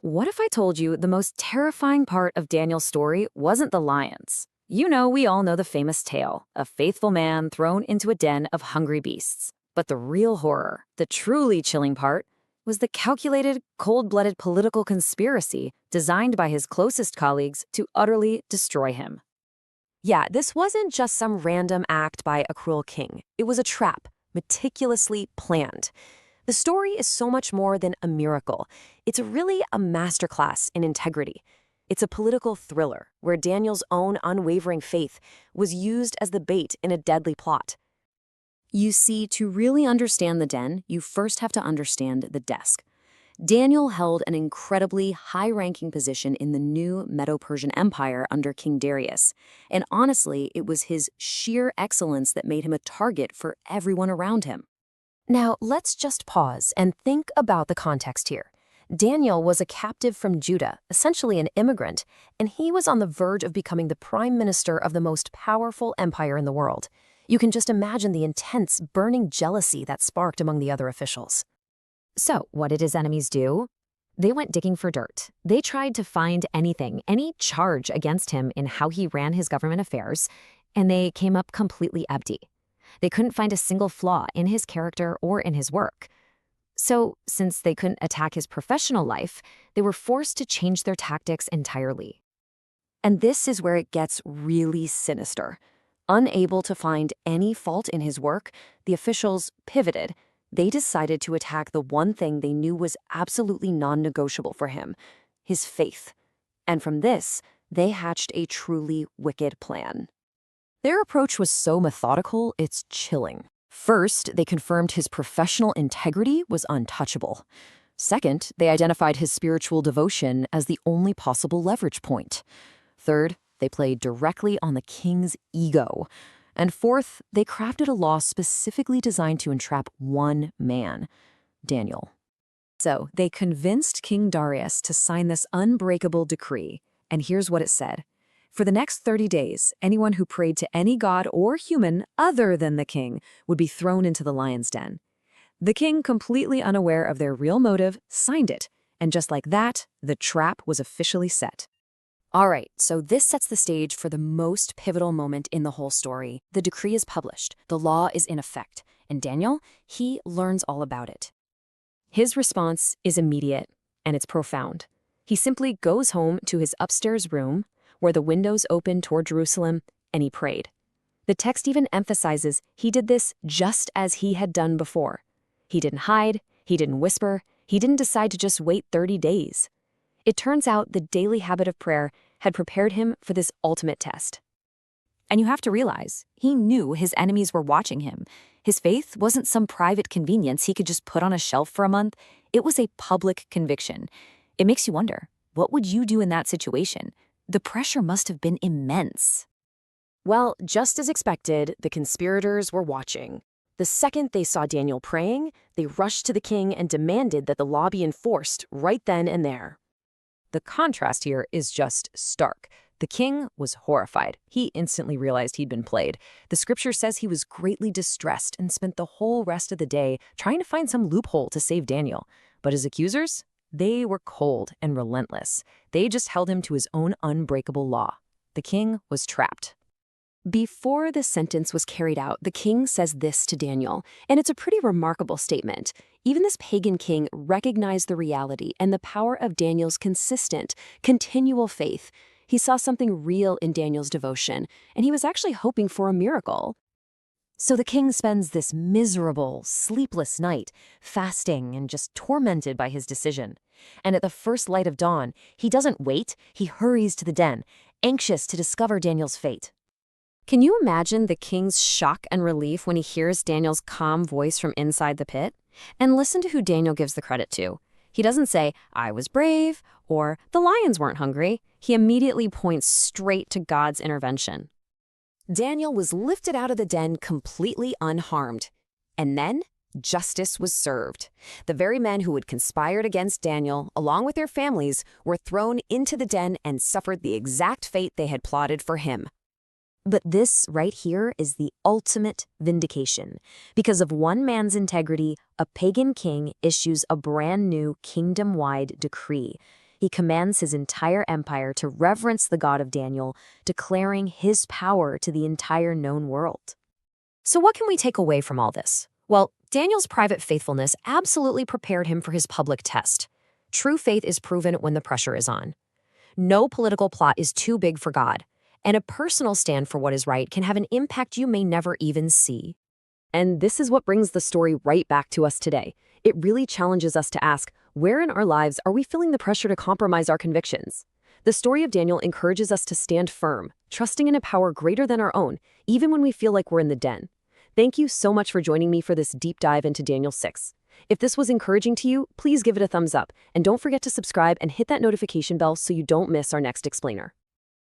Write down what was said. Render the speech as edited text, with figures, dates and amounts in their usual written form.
What if I told you the most terrifying part of Daniel's story wasn't the lions? We all know the famous tale, a faithful man thrown into a den of hungry beasts. But the real horror, the truly chilling part, was the calculated, cold-blooded political conspiracy designed by his closest colleagues to utterly destroy him. Yeah, this wasn't just some random act by a cruel king. It was a trap, meticulously planned. The story is so much more than a miracle. It's really a masterclass in integrity. It's a political thriller where Daniel's own unwavering faith was used as the bait in a deadly plot. You see, to really understand the den, you first have to understand the desk. Daniel held an incredibly high-ranking position in the new Medo-Persian Empire under King Darius, and honestly, it was his sheer excellence that made him a target for everyone around him. Now, let's just pause and think about the context here. Daniel was a captive from Judah, essentially an immigrant, and he was on the verge of becoming the prime minister of the most powerful empire in the world. You can just imagine the intense, burning jealousy that sparked among the other officials. So, what did his enemies do? They went digging for dirt. They tried to find anything, any charge against him in how he ran his government affairs, and they came up completely empty. They couldn't find a single flaw in his character or in his work. So, since they couldn't attack his professional life, they were forced to change their tactics entirely. And this is where it gets really sinister. Unable to find any fault in his work, the officials pivoted. They decided to attack the one thing they knew was absolutely non-negotiable for him, his faith. And from this, they hatched a truly wicked plan. Their approach was so methodical, it's chilling. First, they confirmed his professional integrity was untouchable. Second, they identified his spiritual devotion as the only possible leverage point. Third, they played directly on the king's ego. And fourth, they crafted a law specifically designed to entrap one man, Daniel. So they convinced King Darius to sign this unbreakable decree, and here's what it said. For the next 30 days, anyone who prayed to any god or human other than the king would be thrown into the lion's den. The king, completely unaware of their real motive, signed it, and just like that, the trap was officially set. All right, so this sets the stage for the most pivotal moment in the whole story. The decree is published, the law is in effect, and Daniel, he learns all about it. His response is immediate, and it's profound. He simply goes home to his upstairs room, where the windows open toward Jerusalem, and he prayed. The text even emphasizes he did this just as he had done before. He didn't hide, he didn't whisper, he didn't decide to just wait 30 days. It turns out the daily habit of prayer had prepared him for this ultimate test. And you have to realize, he knew his enemies were watching him. His faith wasn't some private convenience he could just put on a shelf for a month. It was a public conviction. It makes you wonder, what would you do in that situation? The pressure must have been immense. Well, just as expected, the conspirators were watching. The second they saw Daniel praying, they rushed to the king and demanded that the law be enforced right then and there. The contrast here is just stark. The king was horrified. He instantly realized he'd been played. The scripture says he was greatly distressed and spent the whole rest of the day trying to find some loophole to save Daniel. But his accusers? They were cold and relentless. They just held him to his own unbreakable law. The king was trapped. Before the sentence was carried out, the king says this to Daniel, and it's a pretty remarkable statement. Even this pagan king recognized the reality and the power of Daniel's consistent, continual faith. He saw something real in Daniel's devotion, and he was actually hoping for a miracle. So the king spends this miserable, sleepless night, fasting and just tormented by his decision. And at the first light of dawn, he doesn't wait, he hurries to the den, anxious to discover Daniel's fate. Can you imagine the king's shock and relief when he hears Daniel's calm voice from inside the pit? And listen to who Daniel gives the credit to. He doesn't say, "I was brave," or "the lions weren't hungry." He immediately points straight to God's intervention. Daniel was lifted out of the den completely unharmed. And then, justice was served. The very men who had conspired against Daniel, along with their families, were thrown into the den and suffered the exact fate they had plotted for him. But this right here is the ultimate vindication. Because of one man's integrity, a pagan king issues a brand new kingdom-wide decree. He commands his entire empire to reverence the God of Daniel, declaring his power to the entire known world. So what can we take away from all this? Well, Daniel's private faithfulness absolutely prepared him for his public test. True faith is proven when the pressure is on. No political plot is too big for God, and a personal stand for what is right can have an impact you may never even see. And this is what brings the story right back to us today. It really challenges us to ask, where in our lives are we feeling the pressure to compromise our convictions? The story of Daniel encourages us to stand firm, trusting in a power greater than our own, even when we feel like we're in the den. Thank you so much for joining me for this deep dive into Daniel 6. If this was encouraging to you, please give it a thumbs up, and don't forget to subscribe and hit that notification bell so you don't miss our next explainer.